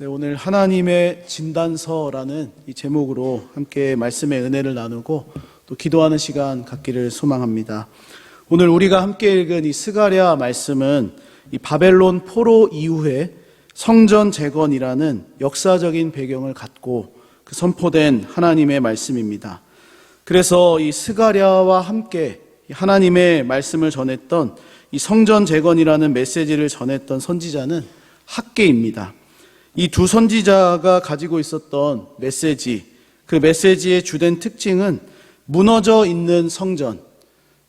네, 오늘 하나님의 진단서라는 이 제목으로 함께 말씀의 은혜를 나누고 또 기도하는 시간 갖기를 소망합니다. 오늘 우리가 함께 읽은 이 스가랴 말씀은 이 바벨론 포로 이후에 성전 재건이라는 역사적인 배경을 갖고 선포된 하나님의 말씀입니다. 그래서 이 스가랴와 함께 하나님의 말씀을 전했던 이 성전 재건이라는 메시지를 전했던 선지자는 학개입니다. 이 두 선지자가 가지고 있었던 메시지, 그 메시지의 주된 특징은 무너져 있는 성전,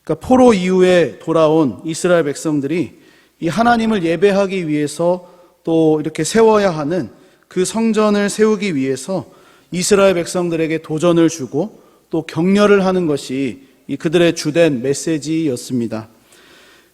그러니까 포로 이후에 돌아온 이스라엘 백성들이 이 하나님을 예배하기 위해서 또 이렇게 세워야 하는 그 성전을 세우기 위해서 이스라엘 백성들에게 도전을 주고 또 격려를 하는 것이 이 그들의 주된 메시지였습니다.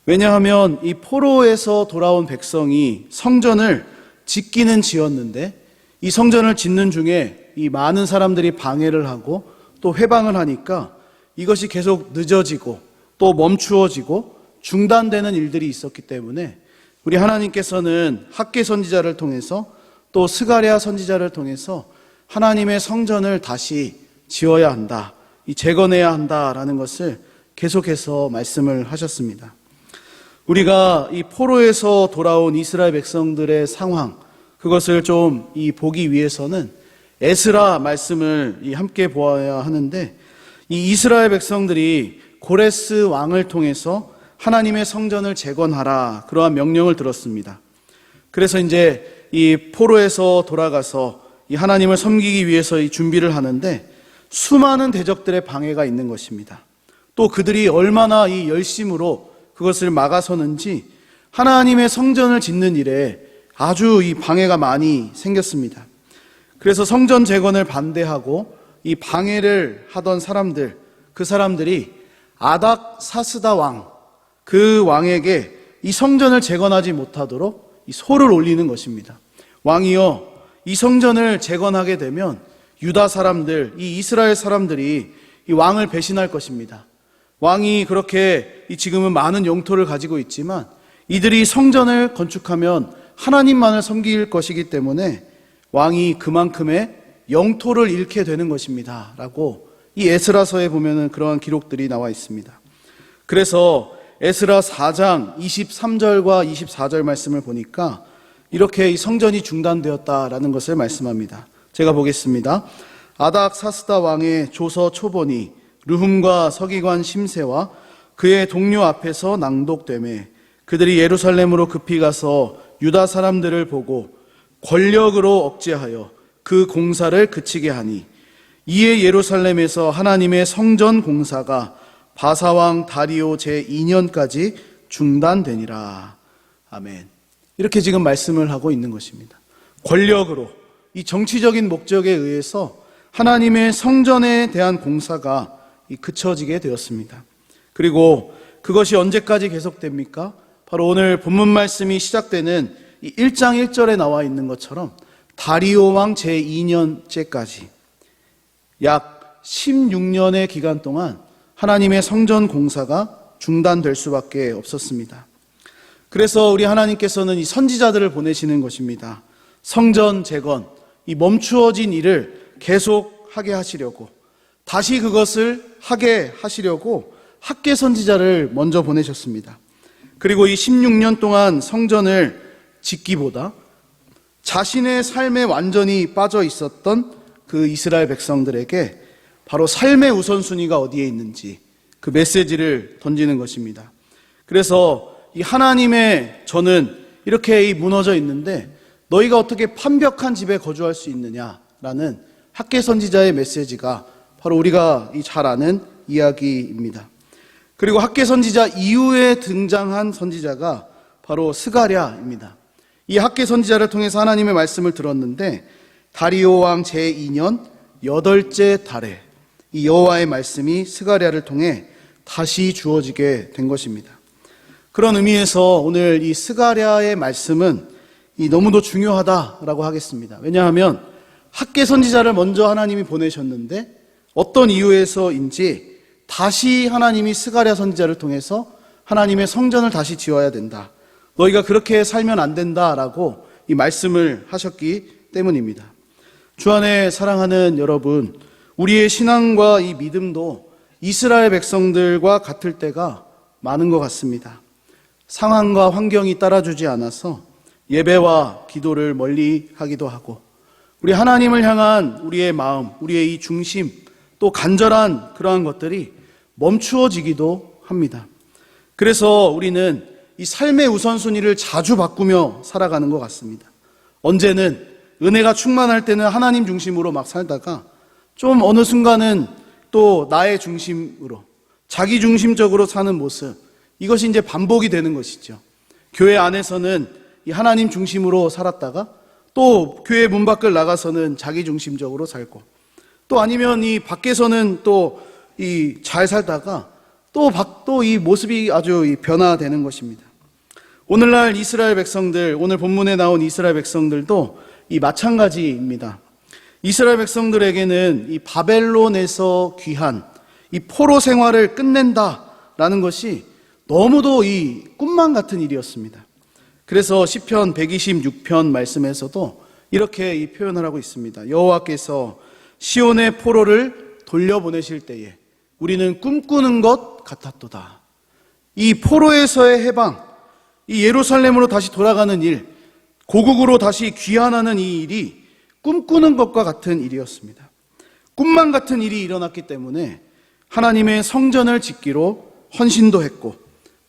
왜냐하면 이 포로에서 돌아온 백성이 성전을 짓기는 지었는데 이 성전을 짓는 중에 이 많은 사람들이 방해를 하고 또 회방을 하니까 이것이 계속 늦어지고 또 멈추어지고 중단되는 일들이 있었기 때문에 우리 하나님께서는 학개 선지자를 통해서 또 스가랴 선지자를 통해서 하나님의 성전을 다시 지어야 한다, 이 재건해야 한다라는 것을 계속해서 말씀을 하셨습니다. 우리가 이 포로에서 돌아온 이스라엘 백성들의 상황, 그것을 좀 보기 위해서는 에스라 말씀을 함께 보아야 하는데, 이 이스라엘 백성들이 고레스 왕을 통해서 하나님의 성전을 재건하라, 그러한 명령을 들었습니다. 그래서 이제 이 포로에서 돌아가서 이 하나님을 섬기기 위해서 이 준비를 하는데 수많은 대적들의 방해가 있는 것입니다. 또 그들이 얼마나 이 열심으로 그것을 막아서는지 하나님의 성전을 짓는 일에 아주 이 방해가 많이 생겼습니다. 그래서 성전 재건을 반대하고 이 방해를 하던 사람들, 그 사람들이 아닥사스다 왕, 그 왕에게 이 성전을 재건하지 못하도록 이 소를 올리는 것입니다. 왕이여, 이 성전을 재건하게 되면 유다 사람들, 이 이스라엘 사람들이 이 왕을 배신할 것입니다. 왕이 그렇게 지금은 많은 영토를 가지고 있지만 이들이 성전을 건축하면 하나님만을 섬길 것이기 때문에 왕이 그만큼의 영토를 잃게 되는 것입니다 라고 이 에스라서에 보면은 그러한 기록들이 나와 있습니다. 그래서 에스라 4장 23절과 24절 말씀을 보니까 이렇게 이 성전이 중단되었다라는 것을 말씀합니다. 제가 보겠습니다. 아닥사스다 왕의 조서 초본이 르훔과 서기관 심세와 그의 동료 앞에서 낭독되매 그들이 예루살렘으로 급히 가서 유다 사람들을 보고 권력으로 억제하여 그 공사를 그치게 하니 이에 예루살렘에서 하나님의 성전 공사가 바사왕 다리오 제2년까지 중단되니라. 아멘. 이렇게 지금 말씀을 하고 있는 것입니다. 권력으로, 이 정치적인 목적에 의해서 하나님의 성전에 대한 공사가 그쳐지게 되었습니다. 그리고 그것이 언제까지 계속됩니까? 바로 오늘 본문 말씀이 시작되는 이 1장 1절에 나와 있는 것처럼 다리오 왕 제2년째까지 약 16년의 기간 동안 하나님의 성전 공사가 중단될 수밖에 없었습니다. 그래서 우리 하나님께서는 이 선지자들을 보내시는 것입니다. 성전 재건, 이 멈추어진 일을 계속하게 하시려고, 다시 그것을 하게 하시려고 학개 선지자를 먼저 보내셨습니다. 그리고 이 16년 동안 성전을 짓기보다 자신의 삶에 완전히 빠져 있었던 그 이스라엘 백성들에게 바로 삶의 우선순위가 어디에 있는지 그 메시지를 던지는 것입니다. 그래서 이 하나님의 저는 이렇게 무너져 있는데 너희가 어떻게 판벽한 집에 거주할 수 있느냐라는 학개 선지자의 메시지가 바로 우리가 잘 아는 이야기입니다. 그리고 학개 선지자 이후에 등장한 선지자가 바로 스가랴입니다. 이 학개 선지자를 통해서 하나님의 말씀을 들었는데 다리오 왕 제2년 8째 달에 이 여호와의 말씀이 스가랴를 통해 다시 주어지게 된 것입니다. 그런 의미에서 오늘 이 스가랴의 말씀은 너무도 중요하다라고 하겠습니다. 왜냐하면 학개 선지자를 먼저 하나님이 보내셨는데 어떤 이유에서인지 다시 하나님이 스가랴 선지자를 통해서 하나님의 성전을 다시 지어야 된다, 너희가 그렇게 살면 안 된다라고 이 말씀을 하셨기 때문입니다. 주 안에 사랑하는 여러분, 우리의 신앙과 이 믿음도 이스라엘 백성들과 같을 때가 많은 것 같습니다. 상황과 환경이 따라주지 않아서 예배와 기도를 멀리 하기도 하고, 우리 하나님을 향한 우리의 마음, 우리의 이 중심, 또 간절한 그러한 것들이 멈추어지기도 합니다. 그래서 우리는 이 삶의 우선순위를 자주 바꾸며 살아가는 것 같습니다. 언제는 은혜가 충만할 때는 하나님 중심으로 막 살다가 좀 어느 순간은 또 나의 중심으로, 자기 중심적으로 사는 모습, 이것이 이제 반복이 되는 것이죠. 교회 안에서는 이 하나님 중심으로 살았다가 또 교회 문 밖을 나가서는 자기 중심적으로 살고, 또 아니면 이 밖에서는 또 이 잘 살다가 또 이 모습이 아주 변화되는 것입니다. 오늘날 이스라엘 백성들, 오늘 본문에 나온 이스라엘 백성들도 이 마찬가지입니다. 이스라엘 백성들에게는 이 바벨론에서 귀한 이 포로 생활을 끝낸다라는 것이 너무도 이 꿈만 같은 일이었습니다. 그래서 시편 126편 말씀에서도 이렇게 이 표현을 하고 있습니다. 여호와께서 시온의 포로를 돌려보내실 때에 우리는 꿈꾸는 것 같았도다. 이 포로에서의 해방, 이 예루살렘으로 다시 돌아가는 일, 고국으로 다시 귀환하는 이 일이 꿈꾸는 것과 같은 일이었습니다. 꿈만 같은 일이 일어났기 때문에 하나님의 성전을 짓기로 헌신도 했고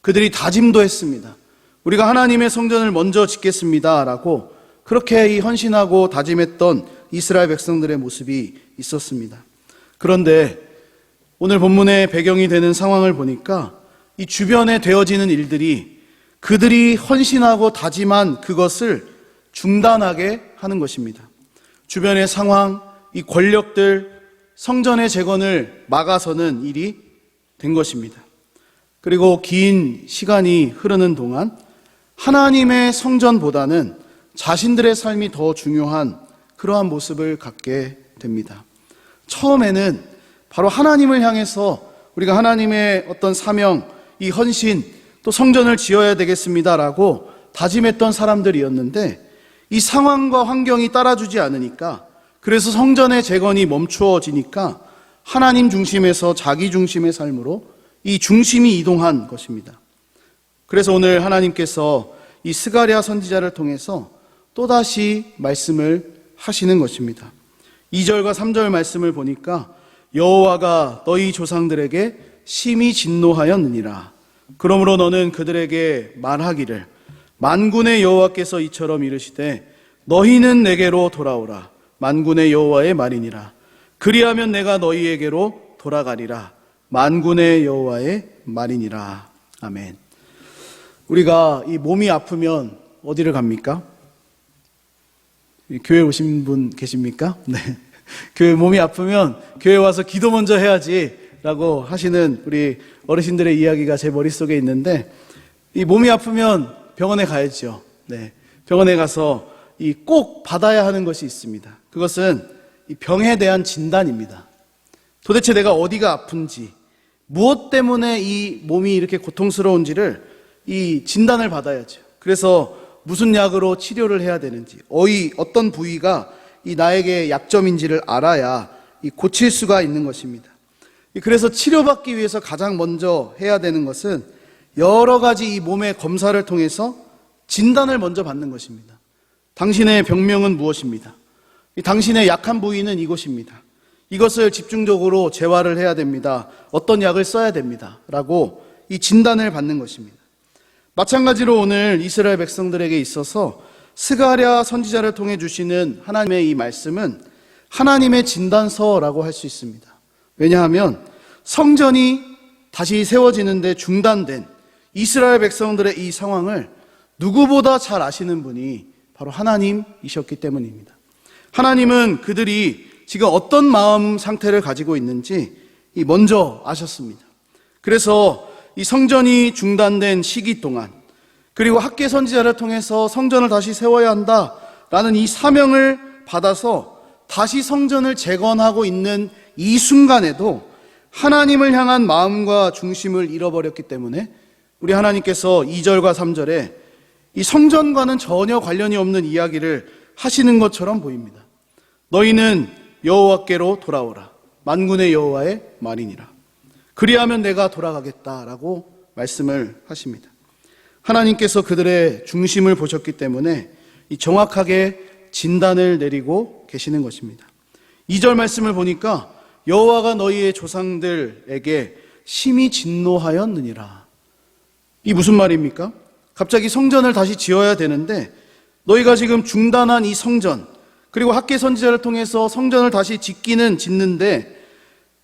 그들이 다짐도 했습니다. 우리가 하나님의 성전을 먼저 짓겠습니다 라고 그렇게 이 헌신하고 다짐했던 이스라엘 백성들의 모습이 있었습니다. 그런데 오늘 본문의 배경이 되는 상황을 보니까 이 주변에 되어지는 일들이 그들이 헌신하고 다짐한 그것을 중단하게 하는 것입니다. 주변의 상황, 이 권력들, 성전의 재건을 막아서는 일이 된 것입니다. 그리고 긴 시간이 흐르는 동안 하나님의 성전보다는 자신들의 삶이 더 중요한 그러한 모습을 갖게 됩니다. 처음에는 바로 하나님을 향해서 우리가 하나님의 어떤 사명, 이 헌신, 또 성전을 지어야 되겠습니다라고 다짐했던 사람들이었는데 이 상황과 환경이 따라주지 않으니까, 그래서 성전의 재건이 멈추어지니까 하나님 중심에서 자기 중심의 삶으로 이 중심이 이동한 것입니다. 그래서 오늘 하나님께서 이 스가랴 선지자를 통해서 또다시 말씀을 하시는 것입니다. 2절과 3절 말씀을 보니까 여호와가 너희 조상들에게 심히 진노하였느니라. 그러므로 너는 그들에게 말하기를 만군의 여호와께서 이처럼 이르시되 너희는 내게로 돌아오라. 만군의 여호와의 말이니라. 그리하면 내가 너희에게로 돌아가리라. 만군의 여호와의 말이니라. 아멘. 우리가 이 몸이 아프면 어디를 갑니까? 교회 오신 분 계십니까? 네. 교회 몸이 아프면 교회 와서 기도 먼저 해야지 라고 하시는 우리 어르신들의 이야기가 제 머릿속에 있는데, 이 몸이 아프면 병원에 가야죠. 네. 병원에 가서 이 꼭 받아야 하는 것이 있습니다. 그것은 이 병에 대한 진단입니다. 도대체 내가 어디가 아픈지, 무엇 때문에 이 몸이 이렇게 고통스러운지를 이 진단을 받아야죠. 그래서 무슨 약으로 치료를 해야 되는지, 어떤 부위가 이 나에게 약점인지를 알아야 이 고칠 수가 있는 것입니다. 그래서 치료받기 위해서 가장 먼저 해야 되는 것은 여러 가지 이 몸의 검사를 통해서 진단을 먼저 받는 것입니다. 당신의 병명은 무엇입니다. 당신의 약한 부위는 이곳입니다. 이것을 집중적으로 재활을 해야 됩니다. 어떤 약을 써야 됩니다. 라고 이 진단을 받는 것입니다. 마찬가지로 오늘 이스라엘 백성들에게 있어서 스가랴 선지자를 통해 주시는 하나님의 이 말씀은 하나님의 진단서라고 할 수 있습니다. 왜냐하면 성전이 다시 세워지는데 중단된 이스라엘 백성들의 이 상황을 누구보다 잘 아시는 분이 바로 하나님이셨기 때문입니다. 하나님은 그들이 지금 어떤 마음 상태를 가지고 있는지 먼저 아셨습니다. 그래서 이 성전이 중단된 시기 동안, 그리고 학개 선지자를 통해서 성전을 다시 세워야 한다라는 이 사명을 받아서 다시 성전을 재건하고 있는 이 순간에도 하나님을 향한 마음과 중심을 잃어버렸기 때문에 우리 하나님께서 2절과 3절에 이 성전과는 전혀 관련이 없는 이야기를 하시는 것처럼 보입니다. 너희는 여호와께로 돌아오라. 만군의 여호와의 말이니라. 그리하면 내가 돌아가겠다라고 말씀을 하십니다. 하나님께서 그들의 중심을 보셨기 때문에 정확하게 진단을 내리고 계시는 것입니다. 2절 말씀을 보니까 여호와가 너희의 조상들에게 심히 진노하였느니라. 이 무슨 말입니까? 갑자기 성전을 다시 지어야 되는데 너희가 지금 중단한 이 성전, 그리고 학개 선지자를 통해서 성전을 다시 짓는데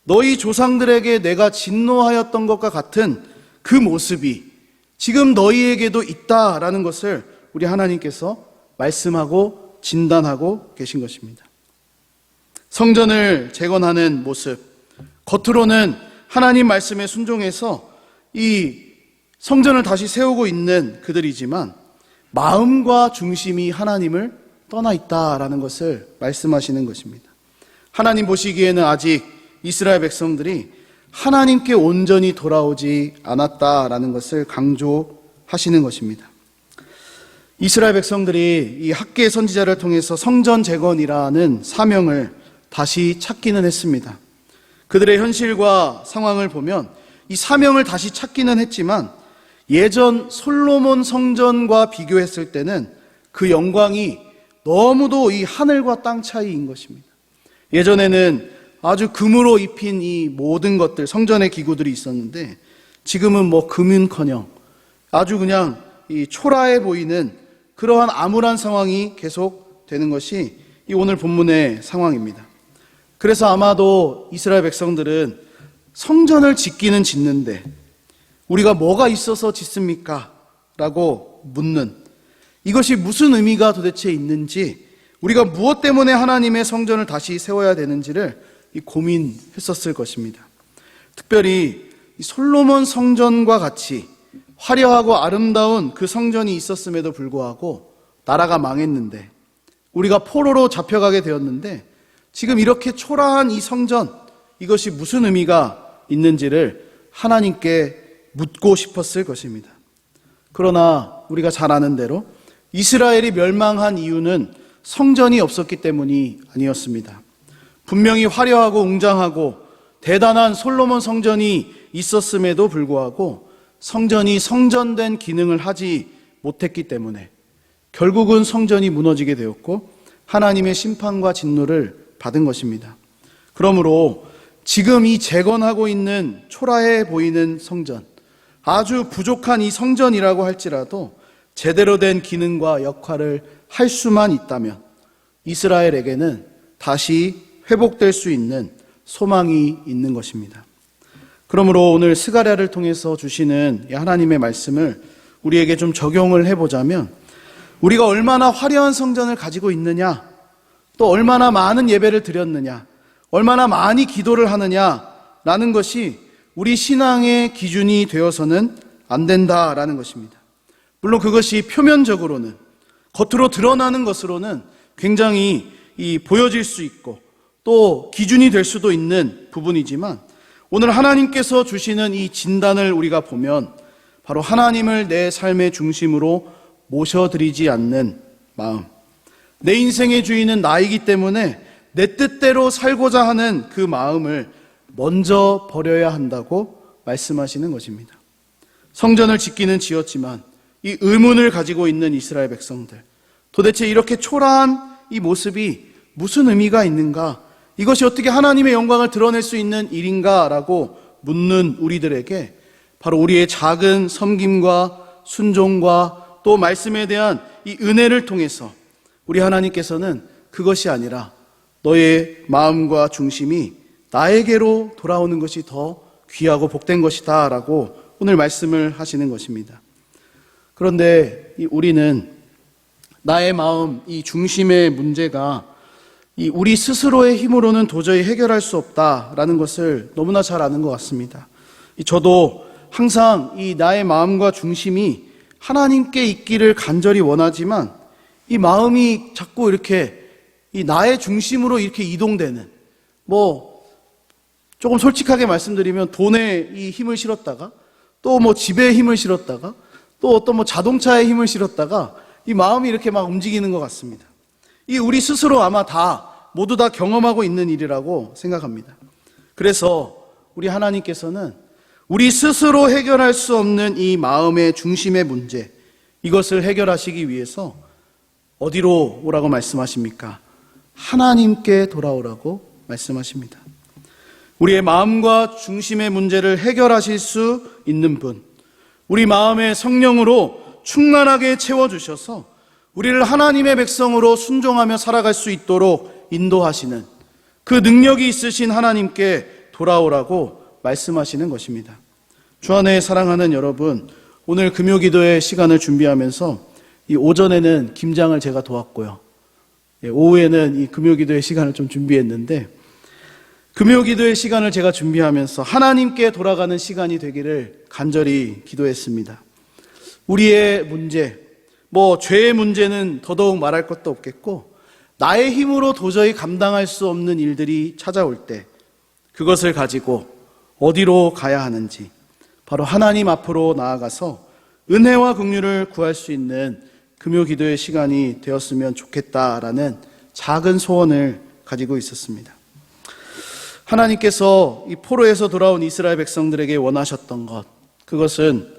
너희 조상들에게 내가 진노하였던 것과 같은 그 모습이 지금 너희에게도 있다라는 것을 우리 하나님께서 말씀하고 진단하고 계신 것입니다. 성전을 재건하는 모습, 겉으로는 하나님 말씀에 순종해서 이 성전을 다시 세우고 있는 그들이지만 마음과 중심이 하나님을 떠나 있다라는 것을 말씀하시는 것입니다. 하나님 보시기에는 아직 이스라엘 백성들이 하나님께 온전히 돌아오지 않았다라는 것을 강조하시는 것입니다. 이스라엘 백성들이 이 학개 선지자를 통해서 성전 재건이라는 사명을 다시 찾기는 했습니다. 그들의 현실과 상황을 보면 이 사명을 다시 찾기는 했지만 예전 솔로몬 성전과 비교했을 때는 그 영광이 너무도 이 하늘과 땅 차이인 것입니다. 예전에는 아주 금으로 입힌 이 모든 것들, 성전의 기구들이 있었는데 지금은 뭐 금은커녕 아주 그냥 이 초라해 보이는 그러한 암울한 상황이 계속되는 것이 이 오늘 본문의 상황입니다. 그래서 아마도 이스라엘 백성들은 성전을 짓기는 짓는데 우리가 뭐가 있어서 짓습니까? 라고 묻는, 이것이 무슨 의미가 도대체 있는지, 우리가 무엇 때문에 하나님의 성전을 다시 세워야 되는지를 고민했었을 것입니다. 특별히 솔로몬 성전과 같이 화려하고 아름다운 그 성전이 있었음에도 불구하고 나라가 망했는데, 우리가 포로로 잡혀가게 되었는데 지금 이렇게 초라한 이 성전, 이것이 무슨 의미가 있는지를 하나님께 묻고 싶었을 것입니다. 그러나 우리가 잘 아는 대로 이스라엘이 멸망한 이유는 성전이 없었기 때문이 아니었습니다. 분명히 화려하고 웅장하고 대단한 솔로몬 성전이 있었음에도 불구하고 성전이 성전된 기능을 하지 못했기 때문에 결국은 성전이 무너지게 되었고 하나님의 심판과 진노를 받은 것입니다. 그러므로 지금 이 재건하고 있는 초라해 보이는 성전, 아주 부족한 이 성전이라고 할지라도 제대로 된 기능과 역할을 할 수만 있다면 이스라엘에게는 다시 회복될 수 있는 소망이 있는 것입니다. 그러므로 오늘 스가랴를 통해서 주시는 하나님의 말씀을 우리에게 좀 적용을 해보자면, 우리가 얼마나 화려한 성전을 가지고 있느냐, 또 얼마나 많은 예배를 드렸느냐, 얼마나 많이 기도를 하느냐라는 것이 우리 신앙의 기준이 되어서는 안 된다라는 것입니다. 물론 그것이 표면적으로는, 겉으로 드러나는 것으로는 굉장히 보여질 수 있고 또 기준이 될 수도 있는 부분이지만, 오늘 하나님께서 주시는 이 진단을 우리가 보면 바로 하나님을 내 삶의 중심으로 모셔드리지 않는 마음, 내 인생의 주인은 나이기 때문에 내 뜻대로 살고자 하는 그 마음을 먼저 버려야 한다고 말씀하시는 것입니다. 성전을 짓기는 지었지만 이 의문을 가지고 있는 이스라엘 백성들, 도대체 이렇게 초라한 이 모습이 무슨 의미가 있는가, 이것이 어떻게 하나님의 영광을 드러낼 수 있는 일인가 라고 묻는 우리들에게 바로 우리의 작은 섬김과 순종과 또 말씀에 대한 이 은혜를 통해서 우리 하나님께서는 그것이 아니라 너의 마음과 중심이 나에게로 돌아오는 것이 더 귀하고 복된 것이다 라고 오늘 말씀을 하시는 것입니다. 그런데 우리는 나의 마음, 이 중심의 문제가 우리 스스로의 힘으로는 도저히 해결할 수 없다라는 것을 너무나 잘 아는 것 같습니다. 저도 항상 이 나의 마음과 중심이 하나님께 있기를 간절히 원하지만 이 마음이 자꾸 이렇게 이 나의 중심으로 이렇게 이동되는, 조금 솔직하게 말씀드리면 돈에 이 힘을 실었다가 또 집에 힘을 실었다가 또 어떤 자동차에 힘을 실었다가 이 마음이 이렇게 막 움직이는 것 같습니다. 이 우리 스스로 아마 모두 다 경험하고 있는 일이라고 생각합니다. 그래서 우리 하나님께서는 우리 스스로 해결할 수 없는 이 마음의 중심의 문제, 이것을 해결하시기 위해서 어디로 오라고 말씀하십니까? 하나님께 돌아오라고 말씀하십니다. 우리의 마음과 중심의 문제를 해결하실 수 있는 분, 우리 마음의 성령으로 충만하게 채워주셔서 우리를 하나님의 백성으로 순종하며 살아갈 수 있도록 인도하시는 그 능력이 있으신 하나님께 돌아오라고 말씀하시는 것입니다. 주 안에 사랑하는 여러분, 오늘 금요기도의 시간을 준비하면서 이 오전에는 김장을 제가 도왔고요. 오후에는 이 금요기도의 시간을 좀 준비했는데, 금요기도의 시간을 제가 준비하면서 하나님께 돌아가는 시간이 되기를 간절히 기도했습니다. 우리의 문제, 죄의 문제는 더더욱 말할 것도 없겠고, 나의 힘으로 도저히 감당할 수 없는 일들이 찾아올 때 그것을 가지고 어디로 가야 하는지, 바로 하나님 앞으로 나아가서 은혜와 긍휼을 구할 수 있는 금요기도의 시간이 되었으면 좋겠다라는 작은 소원을 가지고 있었습니다. 하나님께서 이 포로에서 돌아온 이스라엘 백성들에게 원하셨던 것, 그것은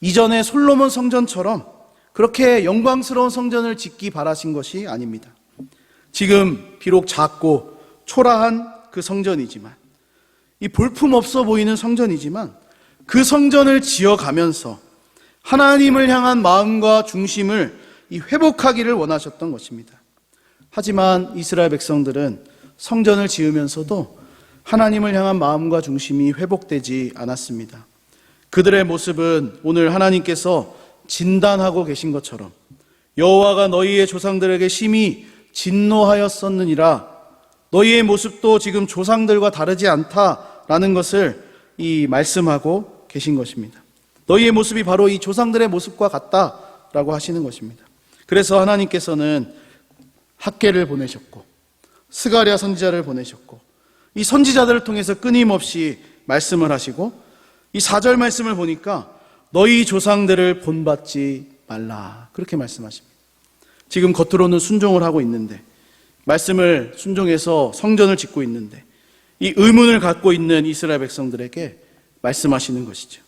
이전에 솔로몬 성전처럼 그렇게 영광스러운 성전을 짓기 바라신 것이 아닙니다. 지금 비록 작고 초라한 그 성전이지만, 이 볼품없어 보이는 성전이지만 그 성전을 지어가면서 하나님을 향한 마음과 중심을 회복하기를 원하셨던 것입니다. 하지만 이스라엘 백성들은 성전을 지으면서도 하나님을 향한 마음과 중심이 회복되지 않았습니다. 그들의 모습은 오늘 하나님께서 진단하고 계신 것처럼 여호와가 너희의 조상들에게 심히 진노하였었느니라, 너희의 모습도 지금 조상들과 다르지 않다라는 것을 말씀하고 계신 것입니다. 너희의 모습이 바로 이 조상들의 모습과 같다라고 하시는 것입니다. 그래서 하나님께서는 학개를 보내셨고 스가랴 선지자를 보내셨고, 이 선지자들을 통해서 끊임없이 말씀을 하시고, 이 4절 말씀을 보니까 너희 조상들을 본받지 말라, 그렇게 말씀하십니다. 지금 겉으로는 순종을 하고 있는데, 말씀을 순종해서 성전을 짓고 있는데, 이 의문을 갖고 있는 이스라엘 백성들에게 말씀하시는 것이죠.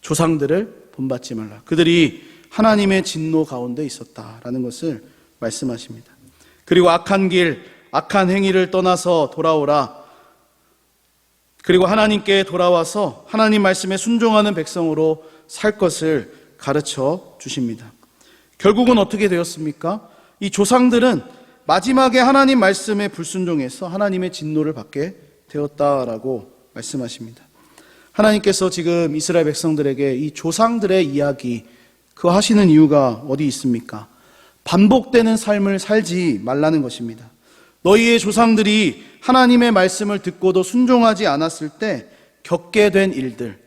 조상들을 본받지 말라. 그들이 하나님의 진노 가운데 있었다라는 것을 말씀하십니다. 그리고 악한 길, 악한 행위를 떠나서 돌아오라. 그리고 하나님께 돌아와서 하나님 말씀에 순종하는 백성으로 살 것을 가르쳐 주십니다. 결국은 어떻게 되었습니까? 이 조상들은 마지막에 하나님 말씀에 불순종해서 하나님의 진노를 받게 되었다라고 말씀하십니다. 하나님께서 지금 이스라엘 백성들에게 이 조상들의 이야기, 그거 하시는 이유가 어디 있습니까? 반복되는 삶을 살지 말라는 것입니다. 너희의 조상들이 하나님의 말씀을 듣고도 순종하지 않았을 때 겪게 된 일들,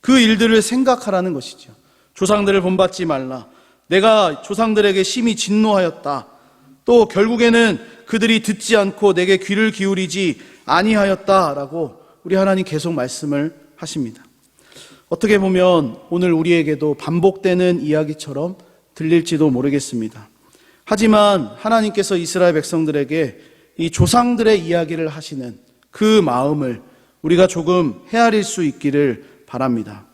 그 일들을 생각하라는 것이죠. 조상들을 본받지 말라. 내가 조상들에게 심히 진노하였다. 또 결국에는 그들이 듣지 않고 내게 귀를 기울이지 아니하였다라고 우리 하나님 계속 말씀을 하십니다. 어떻게 보면 오늘 우리에게도 반복되는 이야기처럼 들릴지도 모르겠습니다. 하지만 하나님께서 이스라엘 백성들에게 이 조상들의 이야기를 하시는 그 마음을 우리가 조금 헤아릴 수 있기를 바랍니다.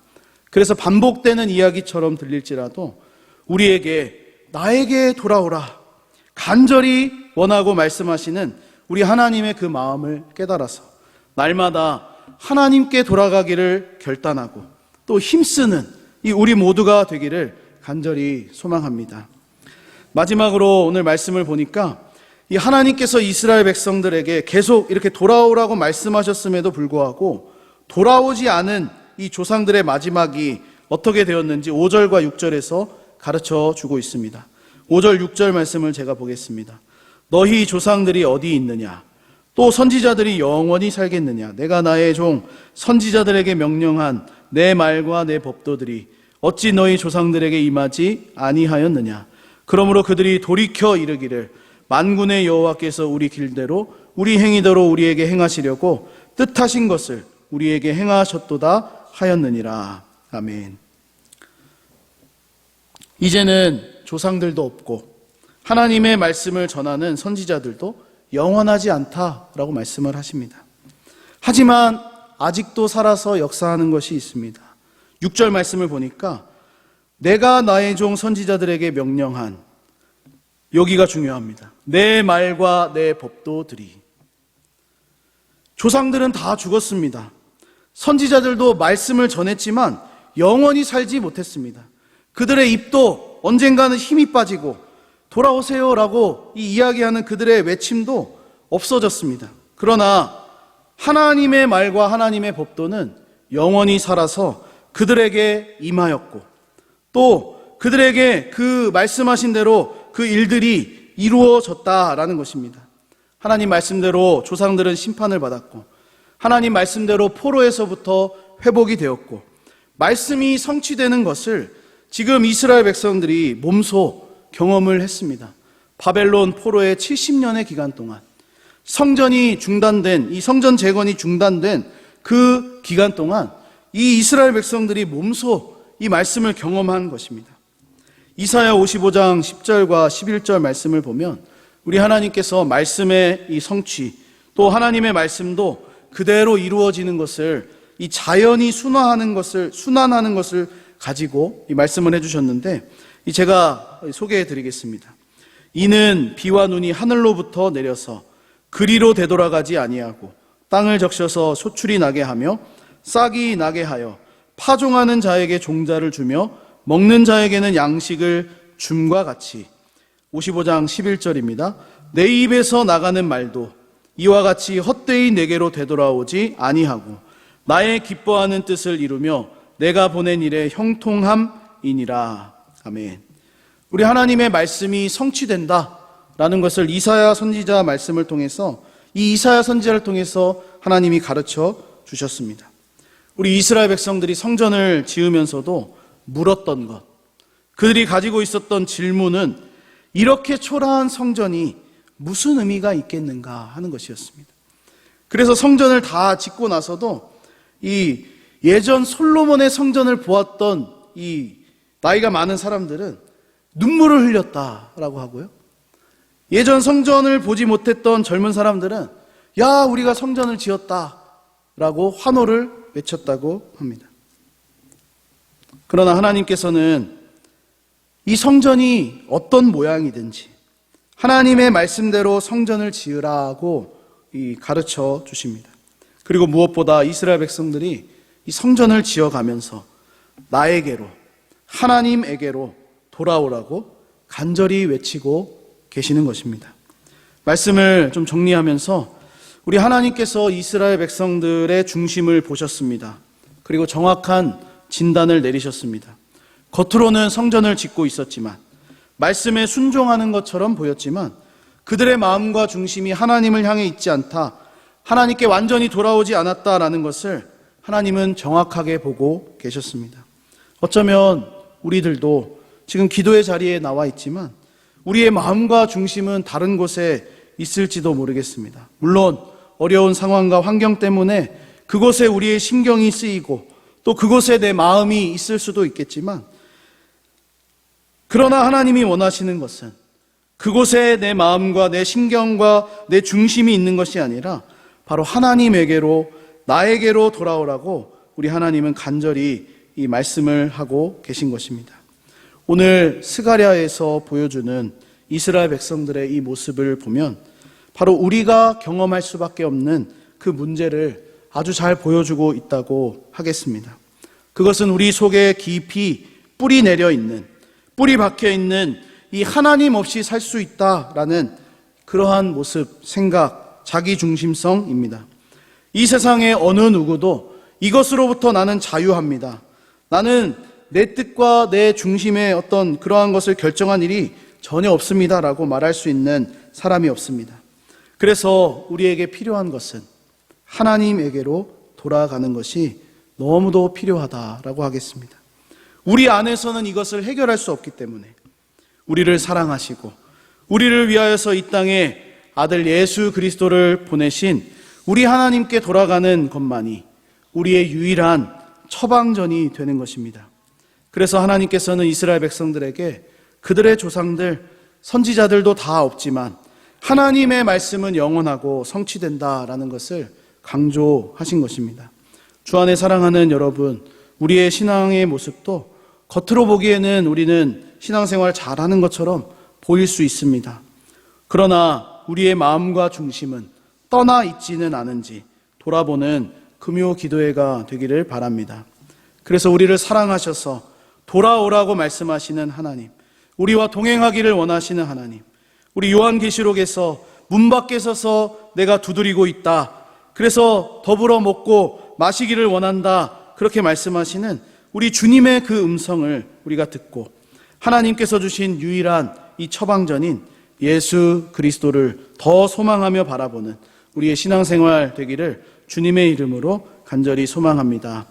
그래서 반복되는 이야기처럼 들릴지라도 우리에게 나에게 돌아오라 간절히 원하고 말씀하시는 우리 하나님의 그 마음을 깨달아서 날마다 하나님께 돌아가기를 결단하고 또 힘쓰는 이 우리 모두가 되기를 간절히 소망합니다. 마지막으로 오늘 말씀을 보니까 이 하나님께서 이스라엘 백성들에게 계속 이렇게 돌아오라고 말씀하셨음에도 불구하고 돌아오지 않은 이 조상들의 마지막이 어떻게 되었는지 5절과 6절에서 가르쳐 주고 있습니다. 5절 6절 말씀을 제가 보겠습니다. 너희 조상들이 어디 있느냐? 또 선지자들이 영원히 살겠느냐? 내가 나의 종 선지자들에게 명령한 내 말과 내 법도들이 어찌 너희 조상들에게 임하지 아니하였느냐? 그러므로 그들이 돌이켜 이르기를 만군의 여호와께서 우리 길대로 우리 행위대로 우리에게 행하시려고 뜻하신 것을 우리에게 행하셨도다 하였느니라. 아멘. 이제는 조상들도 없고 하나님의 말씀을 전하는 선지자들도 영원하지 않다라고 말씀을 하십니다. 하지만 아직도 살아서 역사하는 것이 있습니다. 6절 말씀을 보니까 내가 나의 종 선지자들에게 명령한, 여기가 중요합니다. 내 말과 내 법도 들이. 조상들은 다 죽었습니다. 선지자들도 말씀을 전했지만 영원히 살지 못했습니다. 그들의 입도 언젠가는 힘이 빠지고 돌아오세요라고 이야기하는 그들의 외침도 없어졌습니다. 그러나 하나님의 말과 하나님의 법도는 영원히 살아서 그들에게 임하였고, 또 그들에게 그 말씀하신 대로 그 일들이 이루어졌다라는 것입니다. 하나님 말씀대로 조상들은 심판을 받았고, 하나님 말씀대로 포로에서부터 회복이 되었고, 말씀이 성취되는 것을 지금 이스라엘 백성들이 몸소 경험을 했습니다. 바벨론 포로의 70년의 기간 동안 성전이 중단된, 이 성전 재건이 중단된 그 기간 동안 이 이스라엘 백성들이 몸소 이 말씀을 경험한 것입니다. 이사야 55장 10절과 11절 말씀을 보면 우리 하나님께서 말씀의 이 성취, 또 하나님의 말씀도 그대로 이루어지는 것을, 이 자연이 순화하는 것을 가지고 이 말씀을 해주셨는데, 제가 소개해 드리겠습니다. 이는 비와 눈이 하늘로부터 내려서 그리로 되돌아가지 아니하고 땅을 적셔서 소출이 나게 하며 싹이 나게 하여 파종하는 자에게 종자를 주며 먹는 자에게는 양식을 줌과 같이. 55장 11절입니다. 내 입에서 나가는 말도 이와 같이 헛되이 내게로 되돌아오지 아니하고 나의 기뻐하는 뜻을 이루며 내가 보낸 일의 형통함이니라. 아멘. 우리 하나님의 말씀이 성취된다라는 것을 이사야 선지자 말씀을 통해서, 이 이사야 선지자를 통해서 하나님이 가르쳐 주셨습니다. 우리 이스라엘 백성들이 성전을 지으면서도 물었던 것, 그들이 가지고 있었던 질문은 이렇게 초라한 성전이 무슨 의미가 있겠는가 하는 것이었습니다. 그래서 성전을 다 짓고 나서도 이 예전 솔로몬의 성전을 보았던 이 나이가 많은 사람들은 눈물을 흘렸다라고 하고요. 예전 성전을 보지 못했던 젊은 사람들은 야, 우리가 성전을 지었다라고 환호를 외쳤다고 합니다. 그러나 하나님께서는 이 성전이 어떤 모양이든지 하나님의 말씀대로 성전을 지으라고 가르쳐 주십니다. 그리고 무엇보다 이스라엘 백성들이 이 성전을 지어가면서 나에게로, 하나님에게로 돌아오라고 간절히 외치고 계시는 것입니다. 말씀을 좀 정리하면서 우리 하나님께서 이스라엘 백성들의 중심을 보셨습니다. 그리고 정확한 진단을 내리셨습니다. 겉으로는 성전을 짓고 있었지만, 말씀에 순종하는 것처럼 보였지만 그들의 마음과 중심이 하나님을 향해 있지 않다, 하나님께 완전히 돌아오지 않았다라는 것을 하나님은 정확하게 보고 계셨습니다. 어쩌면 우리들도 지금 기도의 자리에 나와 있지만 우리의 마음과 중심은 다른 곳에 있을지도 모르겠습니다. 물론 어려운 상황과 환경 때문에 그곳에 우리의 신경이 쓰이고 또 그곳에 내 마음이 있을 수도 있겠지만, 그러나 하나님이 원하시는 것은 그곳에 내 마음과 내 신경과 내 중심이 있는 것이 아니라 바로 하나님에게로, 나에게로 돌아오라고 우리 하나님은 간절히 이 말씀을 하고 계신 것입니다. 오늘 스가랴에서 보여주는 이스라엘 백성들의 이 모습을 보면 바로 우리가 경험할 수밖에 없는 그 문제를 아주 잘 보여주고 있다고 하겠습니다. 그것은 우리 속에 깊이 뿌리 내려 있는, 뿌리 박혀 있는 이 하나님 없이 살 수 있다라는 그러한 모습, 생각, 자기중심성입니다. 이 세상의 어느 누구도 이것으로부터 나는 자유합니다, 나는 내 뜻과 내 중심의 어떤 그러한 것을 결정한 일이 전혀 없습니다라고 말할 수 있는 사람이 없습니다. 그래서 우리에게 필요한 것은 하나님에게로 돌아가는 것이 너무도 필요하다라고 하겠습니다. 우리 안에서는 이것을 해결할 수 없기 때문에 우리를 사랑하시고 우리를 위하여서 이 땅에 아들 예수 그리스도를 보내신 우리 하나님께 돌아가는 것만이 우리의 유일한 처방전이 되는 것입니다. 그래서 하나님께서는 이스라엘 백성들에게 그들의 조상들 선지자들도 다 없지만 하나님의 말씀은 영원하고 성취된다라는 것을 강조하신 것입니다. 주 안에 사랑하는 여러분, 우리의 신앙의 모습도 겉으로 보기에는 우리는 신앙생활 잘하는 것처럼 보일 수 있습니다. 그러나 우리의 마음과 중심은 떠나 있지는 않은지 돌아보는 금요 기도회가 되기를 바랍니다. 그래서 우리를 사랑하셔서 돌아오라고 말씀하시는 하나님, 우리와 동행하기를 원하시는 하나님, 우리 요한계시록에서 문 밖에 서서 내가 두드리고 있다, 그래서 더불어 먹고 마시기를 원한다, 그렇게 말씀하시는 우리 주님의 그 음성을 우리가 듣고 하나님께서 주신 유일한 이 처방전인 예수 그리스도를 더 소망하며 바라보는 우리의 신앙생활 되기를 주님의 이름으로 간절히 소망합니다.